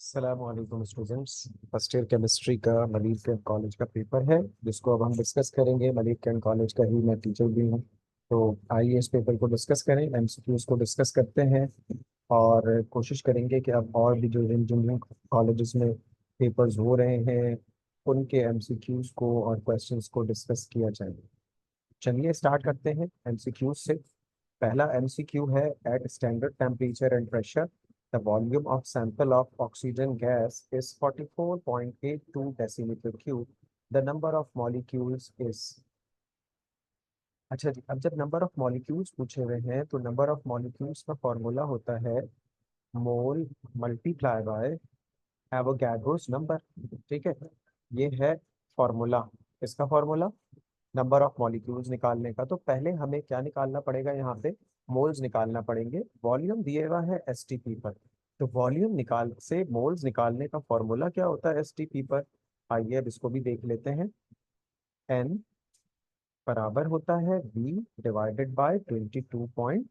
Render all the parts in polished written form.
अस्सलामुअलैकुम students. First year chemistry का Malik cantt college का पेपर है, जिसको अब हम डिस्कस करेंगे। मलिक कैंट कॉलेज का ही मैं टीचर भी हूँ, तो आइए इस पेपर को डिस्कस करें, एमसीक्यूज को डिस्कस करते हैं और कोशिश करेंगे कि अब और भी जो जिन जिन कॉलेजेस में पेपर्स हो रहे हैं उनके एमसीक्यूज को और क्वेश्चंस को डिस्कस किया जाए। चलिए स्टार्ट करते हैं एमसीक्यूज से। पहला एमसीक्यू है, at standard temperature and pressure the volume of sample of oxygen gas is 44.82 decimetre cube, the number of molecules is. अच्छा जी, अब जब नंबर ऑफ मॉलिक्यूल्स पूछे हुए हैं तो नंबर ऑफ मॉलिक्यूल्स का फॉर्मूला होता है मोल मल्टीप्लाई बाय एवोगैड्रोस नंबर। ठीक है, ये है फॉर्मूला। इसका फॉर्मूला नंबर ऑफ मॉलिक्यूल्स निकालने का, तो पहले हमें क्या निकालना पड़ेगा, यहाँ पे मोल्स निकालना पड़ेंगे। वॉल्यूम दिया हुआ है एसटीपी पर, तो वॉल्यूम निकाल से मोल्स निकालने का फॉर्मूला क्या होता है एसटीपी पर। आइए अब इसको भी देख लेते हैं। एन बराबर होता है बी डिवाइडेड बाय 22.41।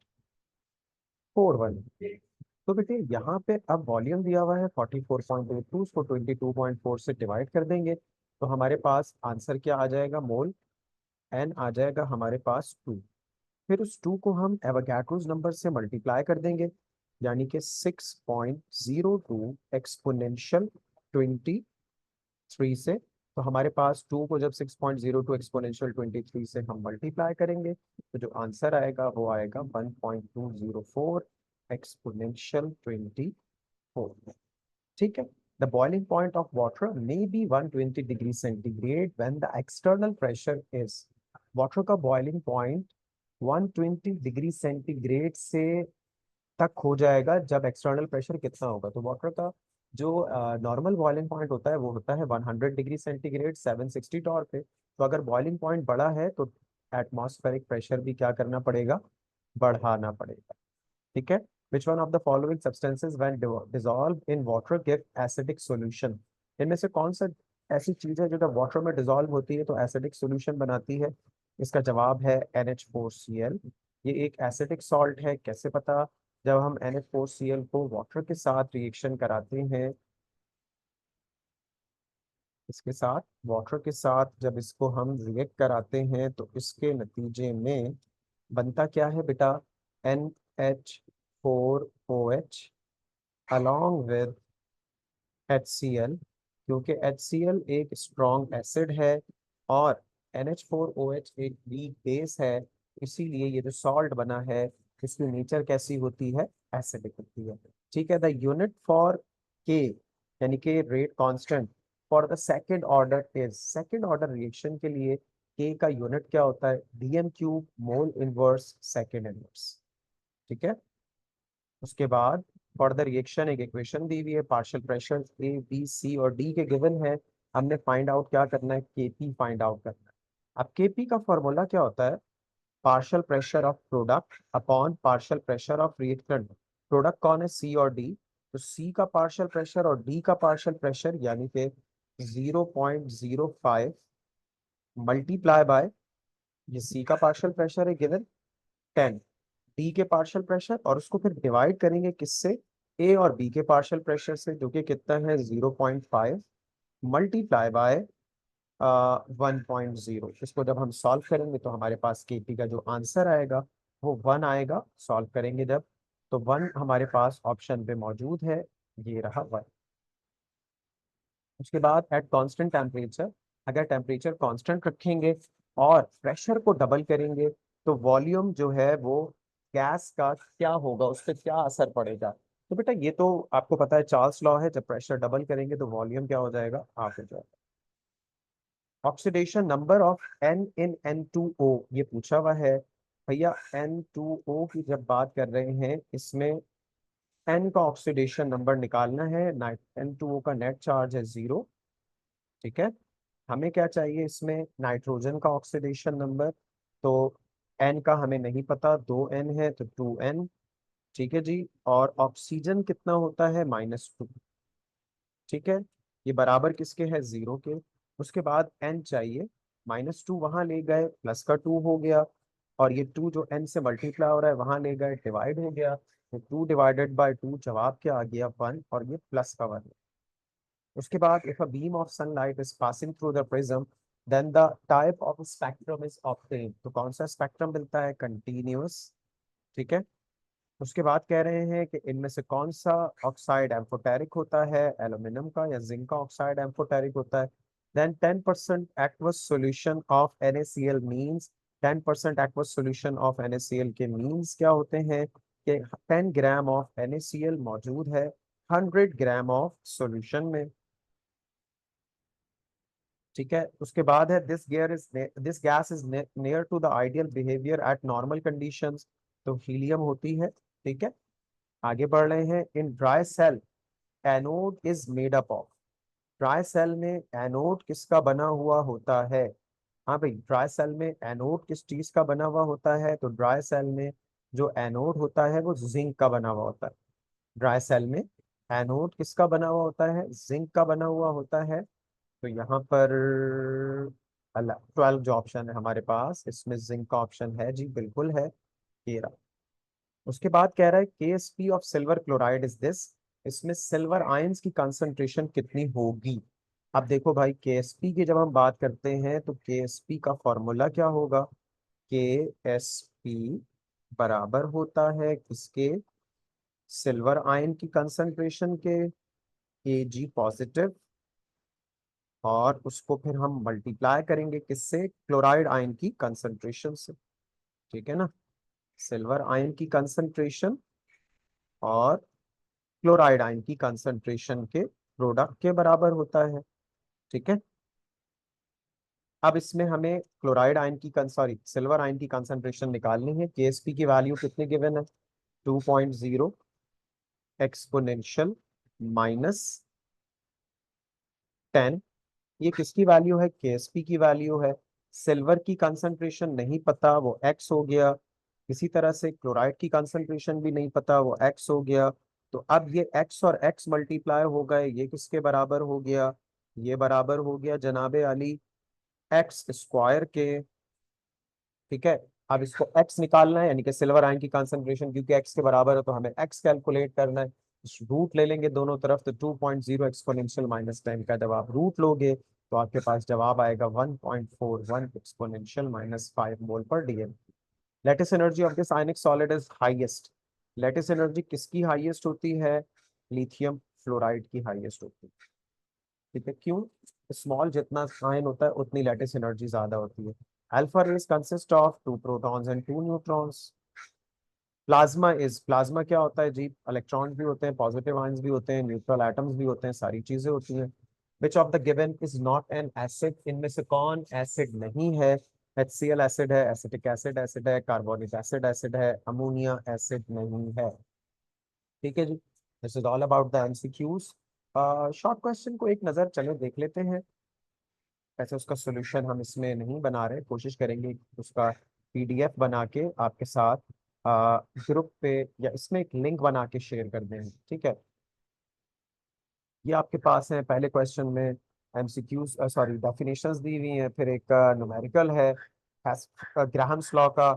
तो बेटे यहाँ पे अब वॉल्यूम दिया हुआ है 44.82, उसको 22.4 से डिवाइड कर देंगे तो हमारे पास आंसर क्या आ जाएगा, मोल एन आ जाएगा हमारे पास 2। फिर उस 2 को हम एवोगैड्रोस नंबर से मल्टीप्लाई कर देंगे, यानी कि 6.02 एक्सपोनेंशियल 23 से। तो हमारे पास 2 को जब 6.02 एक्सपोनेंशियल 23 से हम मल्टीप्लाई करेंगे तो जो आंसर आएगा वो आएगा 1.204 एक्सपोनेंशियल 24। ठीक है। The boiling point of water may be 120 degree centigrade when the external pressure is. Water का बॉइलिंग पॉइंट 120 डिग्री सेंटीग्रेड से तक हो जाएगा जब एक्सटर्नल प्रेशर कितना होगा। तो वाटर का जो नॉर्मल बॉइलिंग पॉइंट होता है वो होता है 100 डिग्री सेंटीग्रेड 760 टॉर पे। तो अगर बॉइलिंग पॉइंट बड़ा है तो एटमॉस्फेरिक प्रेशर भी क्या करना पड़ेगा, बढ़ाना पड़ेगा। ठीक है। Which one of the following substances when dissolve in water give acidic solution. इनमें से कौन सा ऐसी चीज है जो जब वाटर में डिसॉल्व होती है तो एसिडिक सॉल्यूशन बनाती है। इसका जवाब है NH4Cl। ये एक एसिडिक सॉल्ट है। कैसे पता, जब हम NH4Cl को वाटर के साथ रिएक्शन कराते हैं, इसके साथ वाटर के साथ जब इसको हम रिएक्ट कराते हैं तो इसके नतीजे में बनता क्या है बेटा, NH4OH along with HCl। क्योंकि HCl एक स्ट्रॉन्ग एसिड है और NH4OH एक वीक बेस है, इसीलिए ये जो सॉल्ट बना है इसकी नेचर कैसी होती है, एसिडिक होती है। ठीक है। द यूनिट फॉर के यानी कि rate constant for the second order is. Second order reaction के लिए के का यूनिट क्या होता है, DM cube mole inverse second inverse. ठीक है। उसके बाद फॉर द रिएक्शन एक इक्वेशन दी हुई है, partial pressure A B C और डी के गिवन है। हमने फाइंड आउट क्या करना है, केपी फाइंड आउट करना है। अब केपी का फॉर्मूला क्या होता है, partial pressure of product upon partial pressure of reactant. Product कौन है, सी और डी, तो सी का पार्शियल प्रेशर और डी का पार्शियल प्रेशर यानी कि 0.05 मल्टीप्लाई बाय, ये सी का पार्शियल प्रेशर है गिवन 10, डी के पार्शियल प्रेशर, और उसको फिर डिवाइड करेंगे किससे, ए और बी के पार्शियल प्रेशर से, जो कि कितना है 0.5 मल्टीप्लाई बाय 1.0। इसको जब हम सॉल्व करेंगे तो हमारे पास केपी का जो आंसर आएगा वो 1 आएगा। सॉल्व करेंगे जब, तो 1 हमारे पास ऑप्शन पे मौजूद है, ये रहा 1। उसके बाद एट कांस्टेंट टेम्परेचर, अगर टेम्परेचर कांस्टेंट रखेंगे और प्रेशर को डबल करेंगे तो वॉल्यूम जो है वो गैस का क्या होगा, उस पर क्या असर पड़ेगा। तो बेटा ये तो आपको पता है, चार्ल्स लॉ है, जब प्रेशर डबल करेंगे तो वॉल्यूम क्या हो जाएगा, हाफ हो जाएगा। Oxidation number of N in N2O, ये पूछा हुआ है भैया। N2O की जब बात कर रहे हैं, इसमें एन का ऑक्सीडेशन नंबर निकालना है। N2O का नेट चार्ज है 0। ठीक है। हमें क्या चाहिए इसमें, नाइट्रोजन का ऑक्सीडेशन नंबर। तो एन का हमें नहीं पता, 2N है तो 2N। ठीक है जी। और ऑक्सीजन कितना होता है, -2। ठीक है। ये बराबर किसके है, 0 के। उसके बाद एन चाहिए, -2 वहां ले गए, प्लस का 2 हो गया, और ये 2 जो एन से मल्टीप्लाई हो रहा है वहां ले गए, डिवाइड हो गया। तो 2 डिवाइडेड बाय 2 जवाब क्या आ गया, 1, और ये प्लस का 1। उसके बाद if a beam of sunlight is passing through the prism then the type of spectrum is obtained, तो कौन सा स्पेक्ट्रम मिलता है? कंटिन्यूअस। ठीक है। उसके बाद कह रहे हैं कि इनमें से कौन सा ऑक्साइड एम्फोटेरिक होता है, एल्यूमिनियम का या जिंक का ऑक्साइड एम्फोटेरिक होता है। Then 10% aqueous solution of NaCl means, 10% aqueous solution of NaCl के मींस क्या होते हैं कि 10 ग्राम ऑफ NaCl मौजूद है 100 ग्राम ऑफ सॉल्यूशन में। ठीक है। उसके बाद है this gas is near to the ideal behaviour at normal conditions, तो हीलियम होती है। ठीक है। आगे बढ़ रहे हैं। In dry cell anode is made up of, dry cell में एनोड किसका बना हुआ होता है? हाँ भाई, ड्राई सेल में एनोड किस चीज का बना हुआ होता है? तो ड्राई सेल में जो एनोड होता है वो जिंक का बना हुआ होता है। ड्राई सेल में एनोड किसका बना हुआ होता है? जिंक का बना हुआ होता है। तो यहाँ पर 12 जो ऑप्शन है हमारे पास, इसमें जिंक का ऑप्शन है जी, बिल्कुल है। 13। उसके बाद कह रहा है KSP of silver chloride is this, इसमें सिल्वर आयंस की कंसंट्रेशन कितनी होगी? अब देखो भाई, KSP की जब हम बात करते हैं तो KSP का फॉर्मूला क्या होगा? KSP बराबर होता है किसके? सिल्वर आयन की कंसंट्रेशन के, Ag पॉजिटिव, और उसको फिर हम मल्टीप्लाई करेंगे किससे? क्लोराइड आयन की कंसंट्रेशन से। ठीक है ना। सिल्वर आयन की कंसंट्रेशन और क्लोराइड आयन की कंसंट्रेशन के प्रोडक्ट के बराबर होता है। ठीक है। अब इसमें हमें क्लोराइड आयन की सॉरी सिल्वर आयन की कंसंट्रेशन निकालनी है। KSP की वैल्यू कितने गिवन है? 2.0 एक्सपोनेंशियल -10। ये किसकी वैल्यू है? KSP की वैल्यू है। सिल्वर की कंसंट्रेशन नहीं पता, वो x हो गया। इसी तरह से क्लोराइड की कंसंट्रेशन भी नहीं पता, वो x हो गया। तो अब ये x और x मल्टीप्लाई हो गए, ये किसके बराबर हो गया? ये बराबर हो गया जनाबे अली एक्स स्क्वायर के। ठीक है। अब इसको x निकालना है, यानी कि सिल्वर आयन की कंसंट्रेशन क्योंकि x के बराबर है तो हमें x कैलकुलेट करना है। रूट ले लेंगे दोनों तरफ, तो 2.0 एक्सपोनेंशियल -10 का जब आप रूट लोगे तो आपके पास जवाब आएगा 1.41 एक्सपोनेंशियल -5 मोल पर DM. Lattice energy of this ionic solid is highest, lattice energy किसकी हाईएस्ट होती है? लिथियम फ्लोराइड की हाईएस्ट होती है। ठीक है। क्यों? स्मॉल जितना आयन होता है उतनी लैटिस एनर्जी ज्यादा होती है। Alpha rays consist of 2 protons and 2 neutrons. Plasma क्या होता है जी? इलेक्ट्रॉन्स भी होते हैं, पॉजिटिव आयंस भी होते हैं, न्यूट्रल एटम्स भी होते हैं, सारी चीजें होती हैं। Which of the given is not an acid, इनमें से कौन एसिड नहीं है? HCl एसिड है, एसिटिक एसिड एसिड है, कार्बोनिक एसिड एसिड है, अमोनिया एसिड नहीं है। ठीक है जी। This is all about the MCQs। Short question को एक नज़र चलो देख लेते हैं। वैसे उसका सोल्यूशन हम इसमें नहीं बना रहे, कोशिश करेंगे उसका PDF बना के आपके साथ ग्रुप पे या इसमें एक लिंक बना के शेयर कर दें। ठीक है। ये आपके पास है पहले क्वेश्चन में MCQs सॉरी डेफिनेशंस दी हुई हैं, फिर एक न्यूमेरिकल है ग्राहम्स लॉ का,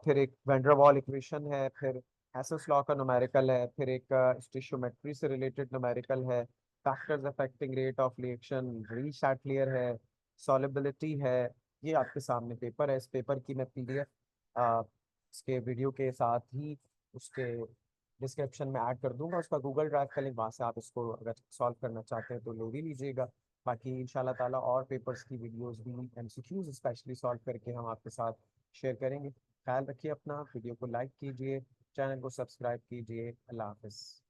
फिर एक वैन-डेर-वाल इक्वेशन है, फिर हैसेल्स लॉ का न्यूमेरिकल है, फिर एक स्टोइचियोमेट्री से रिलेटेड न्यूमेरिकल है, factors affecting rate of reaction, Le Chatelier है, सॉल्युबिलिटी है। ये आपके सामने पेपर है। इस पेपर की मैं PDF इसके वीडियो के साथ ही उसके डिस्क्रिप्शन में ऐड कर दूंगा, उसका गूगल ड्राइव का लिंक, वहाँ से आप इसको अगर सॉल्व करना चाहते हैं तो ले भी लीजिएगा। बाकी इंशाल्लाह ताला और पेपर्स की वीडियोस भी MCQs स्पेशली सॉल्व करके हम आपके साथ शेयर करेंगे। ख्याल रखिए अपना, वीडियो को लाइक कीजिए, चैनल को सब्सक्राइब कीजिए। अल्लाह हाफिज़।